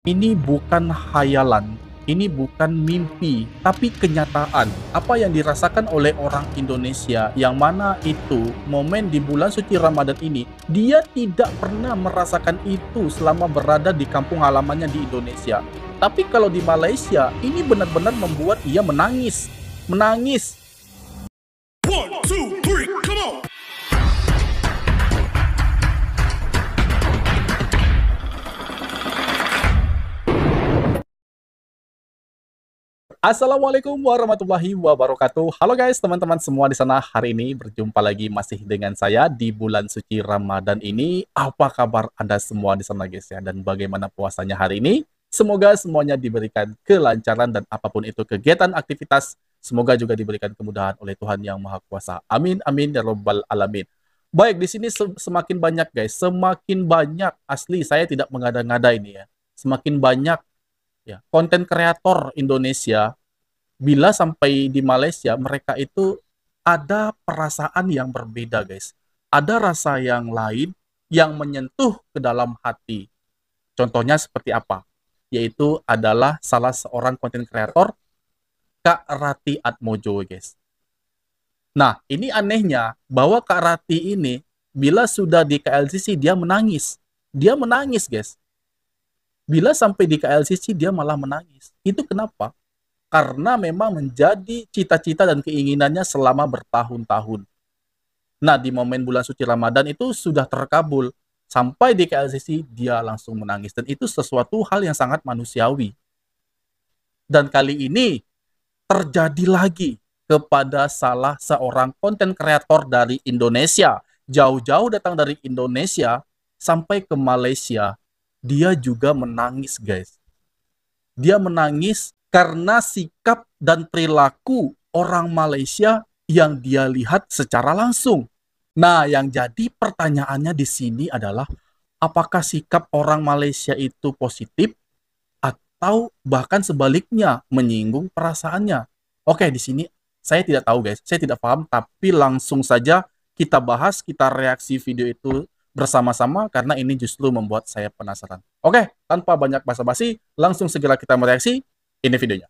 Ini bukan khayalan, ini bukan mimpi, tapi kenyataan. Apa yang dirasakan oleh orang Indonesia yang mana itu momen di bulan suci Ramadan ini, dia tidak pernah merasakan itu selama berada di kampung halamannya di Indonesia. Tapi kalau di Malaysia, ini benar-benar membuat ia menangis. Menangis. One, two, three, come on! Assalamualaikum warahmatullahi wabarakatuh. Halo guys, teman-teman semua di sana. Hari ini berjumpa lagi masih dengan saya di bulan suci Ramadan ini. Apa kabar Anda semua di sana guys ya? Dan bagaimana puasanya hari ini? Semoga semuanya diberikan kelancaran dan apapun itu kegiatan aktivitas, semoga juga diberikan kemudahan oleh Tuhan Yang Maha Kuasa. Amin amin ya robbal alamin. Baik, di sini semakin banyak guys, semakin banyak, asli saya tidak mengada-ngada ini ya. Semakin banyak ya konten kreator Indonesia, bila sampai di Malaysia mereka itu ada perasaan yang berbeda guys, ada rasa yang lain yang menyentuh ke dalam hati. Contohnya seperti apa? Yaitu adalah salah seorang konten kreator, Kak Rati Atmojo guys. Nah, ini anehnya bahwa Kak Rati ini bila sudah di KLCC dia menangis. Dia menangis guys. Bila sampai di KLCC dia malah menangis. Itu kenapa? Karena memang menjadi cita-cita dan keinginannya selama bertahun-tahun. Nah, di momen bulan suci Ramadan itu sudah terkabul. Sampai di KLCC dia langsung menangis. Dan itu sesuatu hal yang sangat manusiawi. Dan kali ini terjadi lagi kepada salah seorang konten kreator dari Indonesia. Jauh-jauh datang dari Indonesia sampai ke Malaysia. Dia juga menangis guys. Dia menangis karena sikap dan perilaku orang Malaysia yang dia lihat secara langsung. Nah, yang jadi pertanyaannya di sini adalah apakah sikap orang Malaysia itu positif atau bahkan sebaliknya menyinggung perasaannya. Oke, di sini saya tidak tahu guys, saya tidak paham, tapi langsung saja kita bahas, kita reaksi video itu bersama-sama karena ini justru membuat saya penasaran. Oke, tanpa banyak basa-basi, langsung segera kita mereaksi. Ini videonya.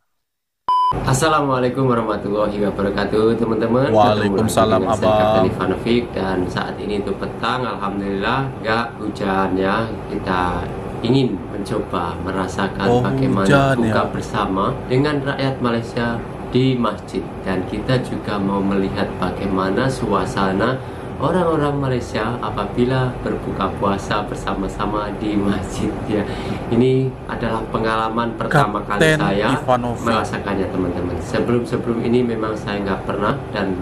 Assalamualaikum warahmatullahi wabarakatuh teman-teman. Waalaikumsalam abang. Ivanovic, dan saat ini itu petang, alhamdulillah nggak hujan ya. Kita ingin mencoba merasakan bagaimana buka bersama dengan rakyat Malaysia di masjid, dan kita juga mau melihat bagaimana suasana orang-orang Malaysia apabila berbuka puasa bersama-sama di masjid ya. Ini adalah pengalaman pertama kali saya merasakannya teman-teman. Sebelum ini memang saya nggak pernah dan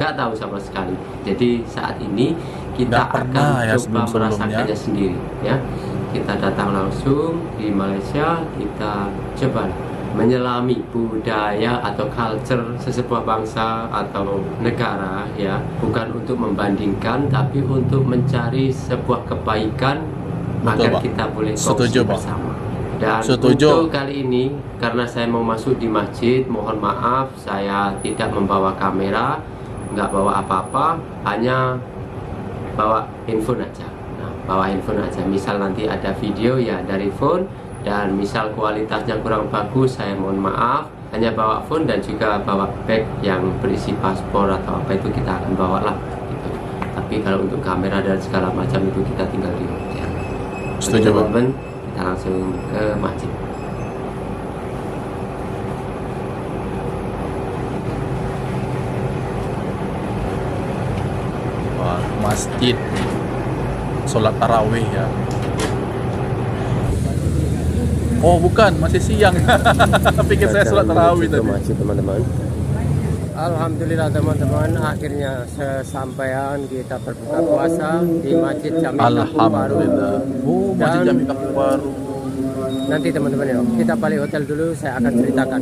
nggak tahu sama sekali. Jadi saat ini kita akan coba merasakannya sendiri ya. Kita datang langsung di Malaysia, kita coba menyelami budaya atau culture sesebuah bangsa atau negara ya, bukan untuk membandingkan tapi untuk mencari sebuah kebaikan. Betul, agar kita boleh kongsi bersama. Dan untuk kali ini karena saya mau masuk di masjid, mohon maaf saya tidak membawa kamera, nggak bawa apa-apa, hanya bawa handphone aja. Nah, bawa handphone aja, misal nanti ada video ya dari phone, dan misal kualitasnya kurang bagus saya mohon maaf, hanya bawa phone dan juga bawa bag yang berisi paspor atau apa itu kita akan bawa lah gitu. Tapi kalau untuk kamera dan segala macam itu kita tinggal di hotel. Setuju teman-teman, kita langsung ke masjid. Wah, masjid sholat tarawih ya. Oh bukan, masih siang. Pikir saya sholat tarawih tadi. Masjid teman-teman. Alhamdulillah teman-teman, akhirnya sesampaian kita berbuka puasa di Masjid Jami Kampung Baru. Oh, Masjid Jami Kampung Baru. Nanti teman-teman ya, kita balik hotel dulu, saya akan ceritakan.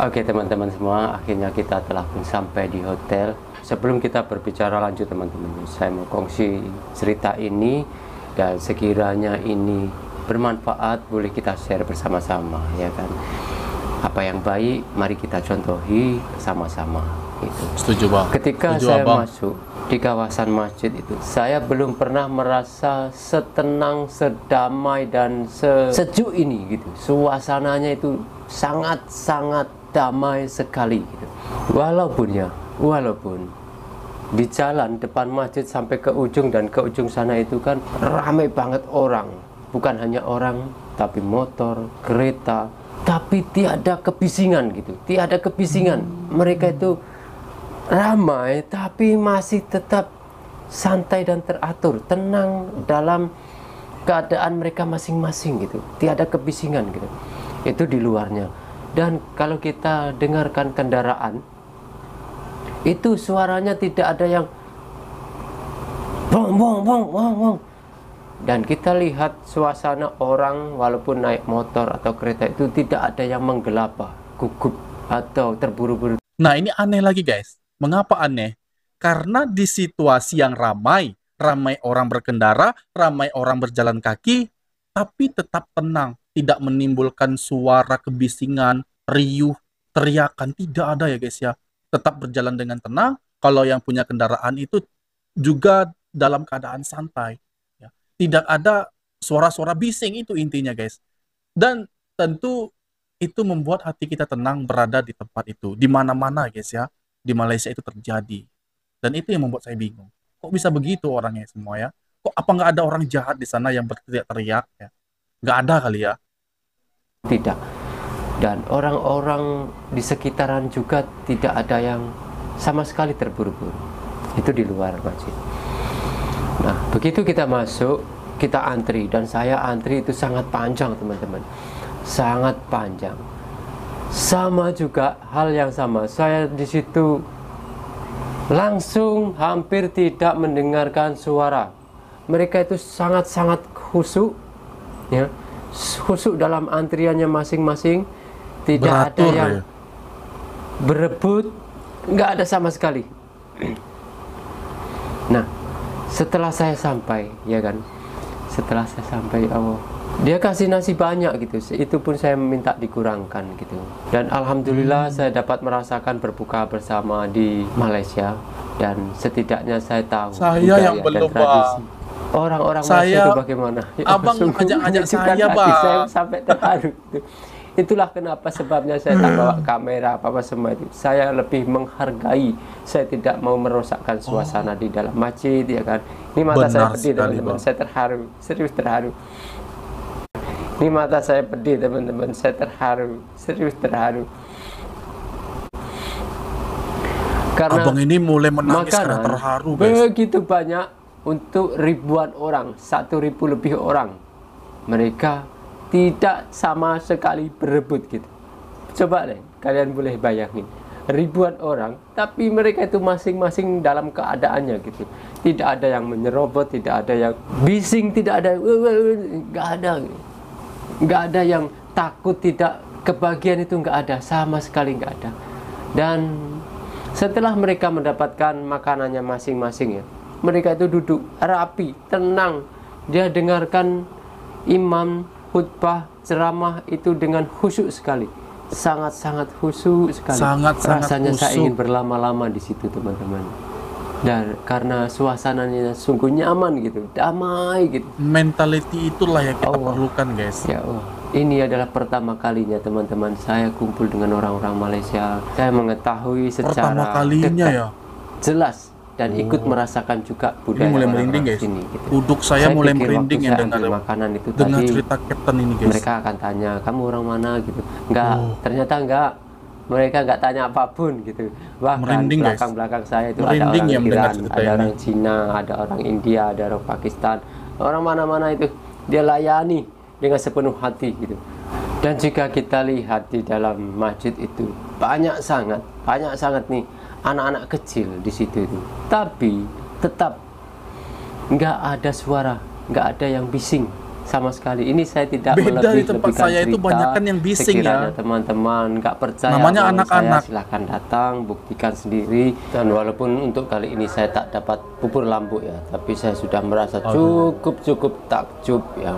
Oke teman-teman semua, akhirnya kita telah pun sampai di hotel. Sebelum kita berbicara lanjut teman-teman, saya mau kongsi cerita ini, dan sekiranya ini bermanfaat boleh kita share bersama-sama ya kan. Apa yang baik mari kita contohi sama-sama. Itu. Setuju bang. Ketika Setuju, saya abang. masuk di kawasan masjid itu, saya belum pernah merasa setenang, sedamai dan sesejuk ini gitu. Suasananya itu sangat-sangat damai sekali gitu. Walaupun di jalan depan masjid sampai ke ujung dan ke ujung sana itu kan ramai banget orang. Bukan hanya orang, tapi motor, kereta, tapi tiada kebisingan gitu. Tiada kebisingan. Mereka itu ramai tapi masih tetap santai dan teratur, tenang dalam keadaan mereka masing-masing gitu. Tiada kebisingan gitu. Itu di luarnya. Dan kalau kita dengarkan kendaraan, itu suaranya tidak ada yang bong bong bong bong bong. Dan kita lihat suasana orang walaupun naik motor atau kereta itu tidak ada yang menggelabah, gugup atau terburu-buru. Nah ini aneh lagi guys. Mengapa aneh? Karena di situasi yang ramai orang berkendara, ramai orang berjalan kaki, tapi tetap tenang, tidak menimbulkan suara kebisingan, riuh, teriakan, tidak ada ya guys ya. Tetap berjalan dengan tenang. Kalau yang punya kendaraan itu juga dalam keadaan santai. Ya. Tidak ada suara-suara bising, itu intinya guys. Dan tentu itu membuat hati kita tenang berada di tempat itu. Di mana-mana guys ya. Di Malaysia itu terjadi. Dan itu yang membuat saya bingung. Kok bisa begitu orangnya semua ya? Kok apa nggak ada orang jahat di sana yang berteriak-teriak ya? Nggak ada kali ya? Tidak. Dan orang-orang di sekitaran juga tidak ada yang sama sekali terburu-buru. Itu di luar masjid. Nah, begitu kita masuk, kita antri. Dan saya antri itu sangat panjang teman-teman. Sangat panjang. Sama juga hal yang sama. Saya di situ langsung hampir tidak mendengarkan suara. Mereka itu sangat-sangat khusyuk, ya, khusyuk dalam antriannya masing-masing. Tidak Beratur, ada yang ya? berebut, nggak ada sama sekali. Nah, setelah saya sampai, ya kan, setelah saya sampai, oh, dia kasih nasi banyak gitu, itu pun saya minta dikurangkan gitu. Dan alhamdulillah saya dapat merasakan berbuka bersama di Malaysia, dan setidaknya saya tahu Saya budaya yang belum, dan tradisi orang-orang Malaysia Saya- itu bagaimana. Abang Sungguh ajak-ajak menyejukkan saya, hati Bang. saya sampai terharu gitu. Itulah kenapa sebabnya saya tak bawa kamera apa-apa semua itu. Saya lebih menghargai. Saya tidak mau merosakkan suasana di dalam masjid, ya kan. Ini mata saya Benar pedih sekali, teman-teman. Bang. Saya terharu, serius terharu. Ini mata saya pedih teman-teman. Saya terharu, serius terharu. Karena Abang ini mulai menangis karena makanan terharu guys. begitu banyak untuk ribuan orang, 1.000 lebih orang. Mereka tidak sama sekali berebut gitu. Coba deh, kalian boleh bayangin. Ribuan orang, tapi mereka itu masing-masing dalam keadaannya gitu. Tidak ada yang menyerobot, tidak ada yang bising, tidak ada, nggak ada. Nggak ada yang takut, tidak kebagian, itu nggak ada, sama sekali nggak ada. Dan setelah mereka mendapatkan makanannya masing-masing ya, mereka itu duduk rapi, tenang. Dia dengarkan imam khutbah ceramah itu dengan khusyuk sekali, sangat-sangat khusyuk sekali. Sangat-sangat Rasanya saya khusyuk. ingin berlama-lama di situ teman-teman. Dan karena suasananya sungguh nyaman gitu, damai gitu. Mentality itulah yang kita Allah. perlukan guys. Ya Allah, ini adalah pertama kalinya teman-teman saya kumpul dengan orang-orang Malaysia. Saya mengetahui secara Pertama kalinya dekat, ya. jelas, dan ikut merasakan juga Ini budaya mulai orang-orang merinding guys. sini gitu. Uduk saya mulai pikir merinding waktu yang saya dengar ambil makanan itu dengar tadi, cerita Captain ini guys. mereka akan tanya, kamu orang mana gitu. Enggak, Oh. ternyata enggak. Mereka enggak tanya apapun gitu. Bahkan Merinding, guys. belakang-belakang saya itu Merinding ada orang ya mendengar Iran, cerita ada ini. orang Cina, ada orang India, ada orang Pakistan. Orang mana-mana itu dia layani dengan sepenuh hati gitu. Dan jika kita lihat di dalam masjid itu banyak sangat nih anak-anak kecil di situ itu. Tapi tetap nggak ada suara, nggak ada yang bising sama sekali. Ini saya tidak Beda di tempat melebih-lebihkan saya itu cerita. banyakan yang bising Sekiranya ya. teman-teman nggak percaya Namanya omongan anak-anak. saya, silahkan datang, buktikan sendiri. Dan walaupun untuk kali ini saya tak dapat bubur lambuk ya, tapi saya sudah merasa cukup takjub ya.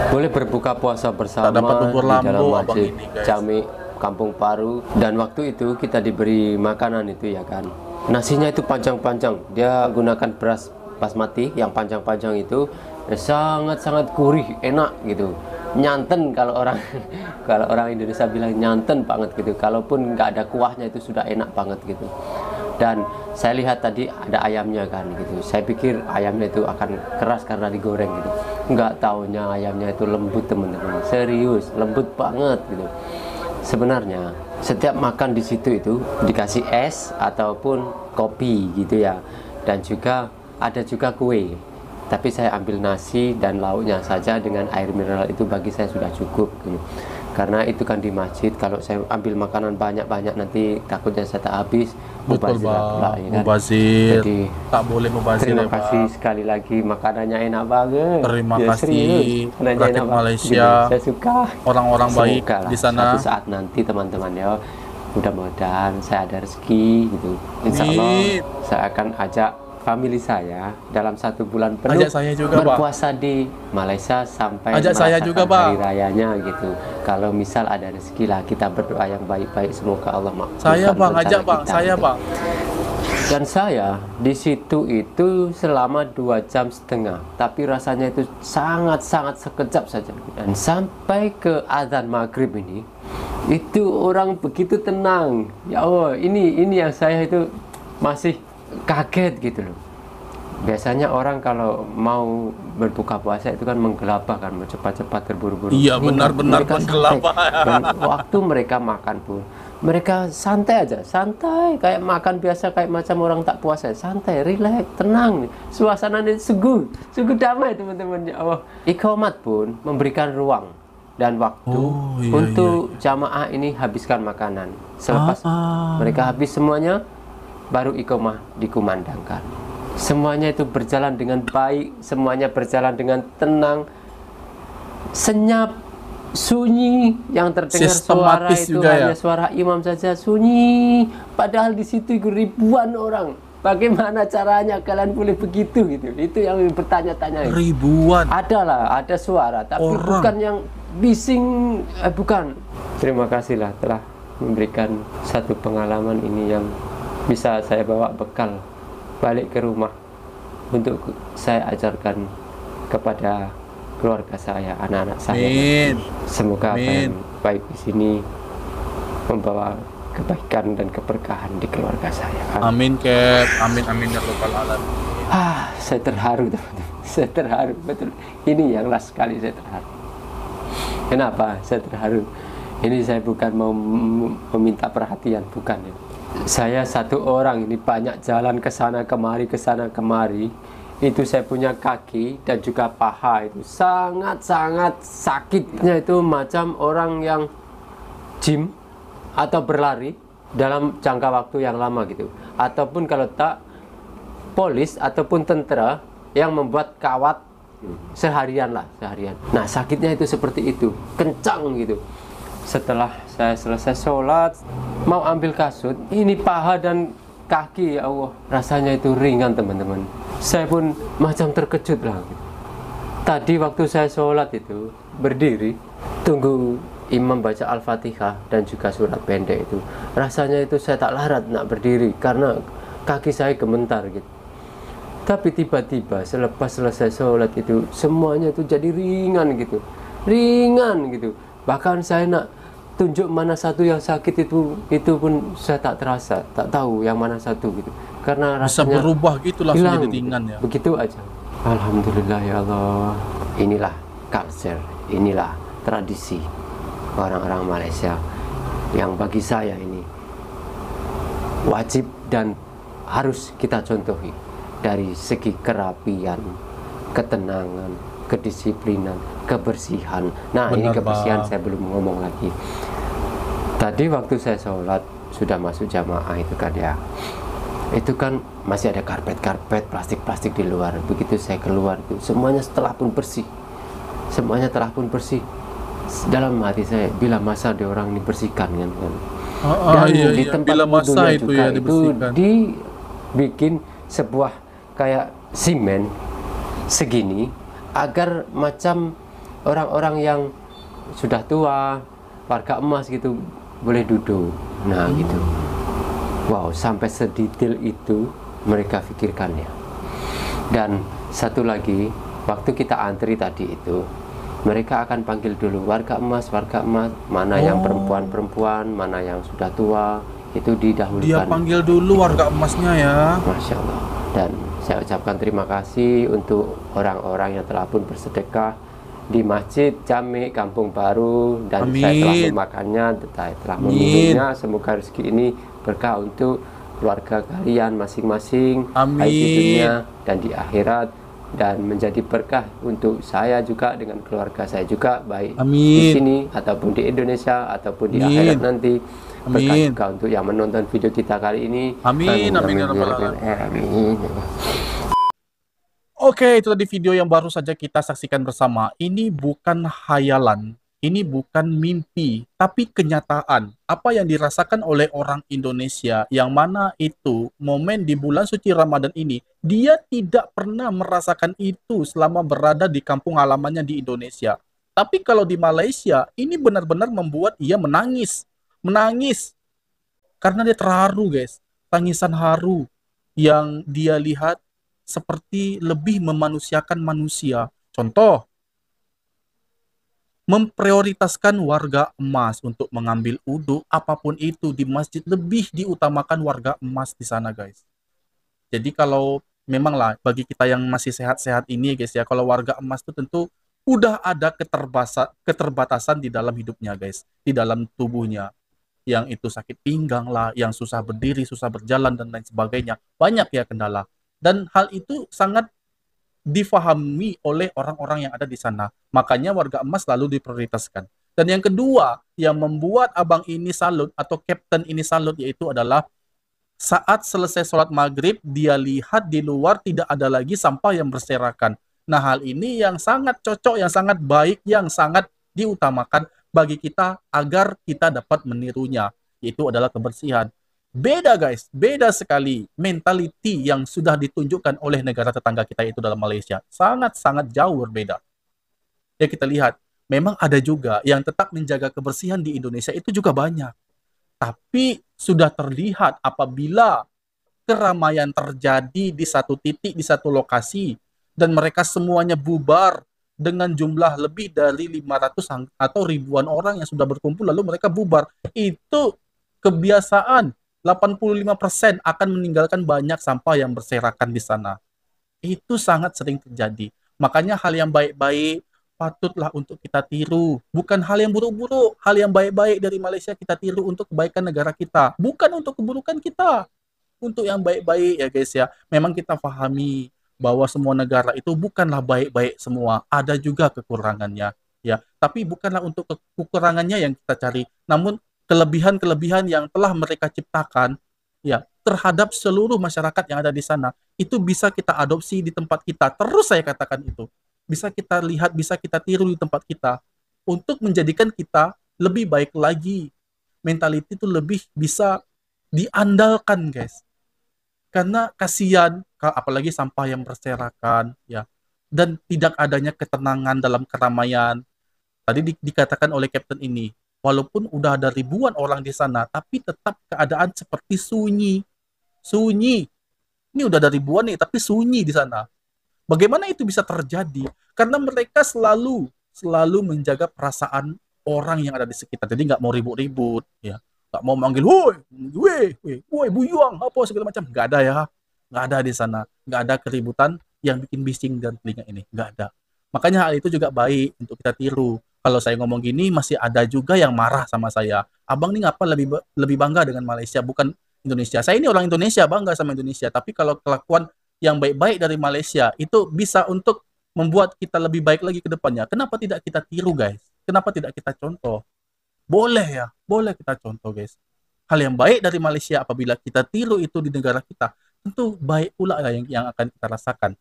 Boleh berbuka puasa bersama dapat bubur di dalam lambuk, abang masjid ini, guys. Jami kampung Paru, dan waktu itu kita diberi makanan itu ya kan. Nasinya itu panjang-panjang, dia gunakan beras basmati yang panjang-panjang itu, sangat-sangat gurih, enak gitu. Nyanten kalau orang kalau orang Indonesia bilang nyanten banget gitu. Kalaupun nggak ada kuahnya itu sudah enak banget gitu. Dan saya lihat tadi ada ayamnya kan gitu. Saya pikir ayamnya itu akan keras karena digoreng gitu. Nggak taunya ayamnya itu lembut teman-teman. Serius, lembut banget gitu. Sebenarnya setiap makan di situ itu dikasih es ataupun kopi gitu ya. Dan juga ada juga kue. Tapi saya ambil nasi dan lauknya saja dengan air mineral, itu bagi saya sudah cukup gitu. Karena itu kan di masjid, kalau saya ambil makanan banyak-banyak nanti takutnya saya tak habis. Betul Mubazir pula, Bang, ya kan? mubazir. Jadi Tak boleh mubazir terima ya Bang. kasih sekali lagi, makanannya enak banget. Terima Ya, kasih serius. Makanannya rakyat enak banget. Malaysia, Gitu, saya suka. orang-orang baik Semoga lah di sana. suatu saat nanti teman-teman ya, mudah-mudahan saya ada rezeki gitu. Insya Allah Amin. saya akan ajak family saya dalam 1 bulan penuh Ajak saya juga, Bang. berpuasa di Malaysia sampai Ajak saya merasakan juga, Bang. hari rayanya gitu. Kalau misal ada rezeki lah, kita berdoa yang baik-baik, semoga Allah maafkan Saya Bang, rencana ajak Bang, kita, saya gitu. Bang. Dan saya di situ itu selama 2,5 jam, tapi rasanya itu sangat-sangat sekejap saja. Dan sampai ke azan maghrib ini, itu orang begitu tenang. Ya Allah, ini yang saya itu masih kaget gitu loh. Biasanya orang kalau mau berbuka puasa itu kan menggelabah kan, mau cepat-cepat terburu-buru. Iya, Enggak, benar-benar mereka menggelabah. santai. Dan waktu mereka makan pun mereka santai aja, santai kayak makan biasa, kayak macam orang tak puasa, santai, rileks, tenang. Suasananya sungguh damai teman-teman. Ya Allah. Iqamat pun memberikan ruang dan waktu untuk jamaah ini habiskan makanan. Selepas mereka habis semuanya, baru iqamah dikumandangkan. Semuanya itu berjalan dengan baik, semuanya berjalan dengan tenang, senyap, sunyi. Yang terdengar suara Sistematis itu juga ya? hanya suara imam saja, sunyi. Padahal di situ ribuan orang. Bagaimana caranya kalian boleh begitu gitu? Itu yang bertanya-tanya. Ribuan. Ada suara, tapi Orang. bukan yang bising, bukan. Terima kasihlah telah memberikan satu pengalaman ini yang bisa saya bawa bekal balik ke rumah untuk saya ajarkan kepada keluarga saya, anak-anak saya. Amin. Semoga apa Amin. yang baik di sini membawa kebaikan dan keberkahan di keluarga saya. Amin, Ket. Amin, amin ya rabbal alamin. Saya terharu teman-teman. Saya terharu betul. Ini yang last kali saya terharu. Kenapa saya terharu? Ini saya bukan mau meminta perhatian, bukan ya. Saya satu orang ini banyak jalan ke sana kemari. Itu saya punya kaki dan juga paha itu sangat-sangat sakitnya, itu macam orang yang gym atau berlari dalam jangka waktu yang lama gitu. Ataupun kalau tak, polis ataupun tentara yang membuat kawat seharian. Nah, sakitnya itu seperti itu, kencang gitu. Setelah saya selesai sholat, mau ambil kasut, ini paha dan kaki, ya Allah, rasanya itu ringan teman-teman. Saya pun macam terkejut lah. Tadi waktu saya sholat itu, berdiri, tunggu imam baca Al-Fatihah dan juga surat pendek itu, rasanya itu saya tak larat nak berdiri karena kaki saya gemetar gitu. Tapi tiba-tiba selepas selesai sholat itu, semuanya itu jadi ringan gitu. Bahkan saya nak tunjuk mana satu yang sakit itu pun saya tak terasa, tak tahu yang mana satu gitu. Karena Bisa rasanya berubah gitu langsung hilang jadi gitu. ringan ya. Begitu aja. Alhamdulillah ya Allah. Inilah culture, inilah tradisi orang-orang Malaysia yang bagi saya ini wajib dan harus kita contohi dari segi kerapian, ketenangan, kedisiplinan, kebersihan. Nah, ini Benar, kebersihan Bang. saya belum ngomong lagi. Tadi waktu saya sholat sudah masuk jamaah itu kan ya, itu kan masih ada karpet plastik di luar. Begitu saya keluar itu semuanya telah pun bersih, dalam hati saya, bila masa ada orang ini bersihkan kan. Dan di tempat bila masa wudhunya itu juga ya itu dibersihkan. dibikin sebuah kayak simen segini agar macam orang-orang yang sudah tua, warga emas gitu, boleh duduk. Nah gitu. Wow, sampai sedetail itu mereka pikirkan ya. Dan satu lagi, waktu kita antri tadi itu, mereka akan panggil dulu warga emas, mana yang perempuan-perempuan, mana yang sudah tua, itu didahulukan. Dia panggil dulu warga emasnya ya. Masya Allah. Dan saya ucapkan terima kasih untuk orang-orang yang telah pun bersedekah di Masjid Jami Kampung Baru, dan Amin. saya telah memakannya, saya telah meminumnya. Semoga rezeki ini berkah untuk keluarga kalian masing-masing, baik di dunia dan di akhirat, dan menjadi berkah untuk saya juga dengan keluarga saya juga, baik di sini ataupun di Indonesia ataupun di akhirat nanti. Berkah juga untuk yang menonton video kita kali ini. Amin. Amin. Oke, itu tadi video yang baru saja kita saksikan bersama. Ini bukan khayalan, ini bukan mimpi, tapi kenyataan. Apa yang dirasakan oleh orang Indonesia, yang mana itu momen di bulan suci Ramadan ini, dia tidak pernah merasakan itu selama berada di kampung halamannya di Indonesia. Tapi kalau di Malaysia, ini benar-benar membuat ia menangis. Menangis. Karena dia terharu, guys. Tangisan haru yang dia lihat seperti lebih memanusiakan manusia. Contoh, memprioritaskan warga emas untuk mengambil wudhu, apapun itu di masjid, lebih diutamakan warga emas di sana, guys. Jadi kalau memanglah bagi kita yang masih sehat-sehat ini, guys ya, kalau warga emas itu tentu udah ada keterbatasan di dalam hidupnya, guys, di dalam tubuhnya. Yang itu sakit pinggang lah, yang susah berdiri, susah berjalan, dan lain sebagainya. Banyak ya kendala. Dan hal itu sangat difahami oleh orang-orang yang ada di sana. Makanya warga emas selalu diprioritaskan. Dan yang kedua, yang membuat abang ini salut, atau kapten ini salut, yaitu adalah saat selesai sholat maghrib, dia lihat di luar tidak ada lagi sampah yang berserakan. Nah, hal ini yang sangat cocok, yang sangat baik, yang sangat diutamakan bagi kita agar kita dapat menirunya, yaitu adalah kebersihan. Beda, guys, beda sekali mentality yang sudah ditunjukkan oleh negara tetangga kita itu dalam Malaysia. Sangat-sangat jauh berbeda. Ya, kita lihat, memang ada juga yang tetap menjaga kebersihan di Indonesia, itu juga banyak. Tapi sudah terlihat apabila keramaian terjadi di satu titik, di satu lokasi, dan mereka semuanya bubar dengan jumlah lebih dari 500 atau ribuan orang yang sudah berkumpul, lalu mereka bubar. Itu kebiasaan. 85% akan meninggalkan banyak sampah yang berserakan di sana. Itu sangat sering terjadi. Makanya hal yang baik-baik patutlah untuk kita tiru. Bukan hal yang buruk-buruk. Hal yang baik-baik dari Malaysia kita tiru untuk kebaikan negara kita. Bukan untuk keburukan kita. Untuk yang baik-baik ya, guys ya. Memang kita pahami bahwa semua negara itu bukanlah baik-baik semua. Ada juga kekurangannya. Ya, tapi bukanlah untuk kekurangannya yang kita cari. Namun kelebihan-kelebihan yang telah mereka ciptakan ya terhadap seluruh masyarakat yang ada di sana, itu bisa kita adopsi di tempat kita. Terus saya katakan itu bisa kita lihat, bisa kita tiru di tempat kita untuk menjadikan kita lebih baik lagi. Mentality itu lebih bisa diandalkan, guys. Karena kasihan, apalagi sampah yang berserakan ya, dan tidak adanya ketenangan dalam keramaian. Tadi dikatakan oleh Kapten ini, walaupun udah ada ribuan orang di sana, tapi tetap keadaan seperti sunyi. Sunyi. Ini udah ada ribuan nih, tapi sunyi di sana. Bagaimana itu bisa terjadi? Karena mereka selalu menjaga perasaan orang yang ada di sekitar. Jadi nggak mau ribut-ribut, ya. Nggak mau manggil, woi, buyuang, apa segala macam. Nggak ada ya. Nggak ada di sana. Nggak ada keributan yang bikin bising dan telinga ini. Nggak ada. Makanya hal itu juga baik untuk kita tiru. Kalau saya ngomong gini, masih ada juga yang marah sama saya. Abang nih ngapa lebih bangga dengan Malaysia, bukan Indonesia. Saya ini orang Indonesia, bangga sama Indonesia. Tapi kalau kelakuan yang baik-baik dari Malaysia, itu bisa untuk membuat kita lebih baik lagi ke depannya. Kenapa tidak kita tiru, guys? Kenapa tidak kita contoh? Boleh ya, boleh kita contoh, guys. Hal yang baik dari Malaysia, apabila kita tiru itu di negara kita, tentu baik pula yang akan kita rasakan.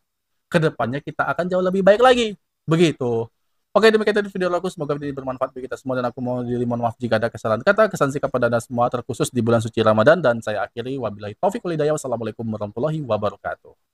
Kedepannya kita akan jauh lebih baik lagi. Begitu. Oke, demikian tadi video aku. Semoga video ini bermanfaat bagi kita semua, dan aku mau mohon maaf jika ada kesalahan kata, kesan sikap pada Anda semua, terkhusus di bulan suci Ramadan. Dan saya akhiri, wabillahi taufiq wal hidayah. Wassalamualaikum warahmatullahi wabarakatuh.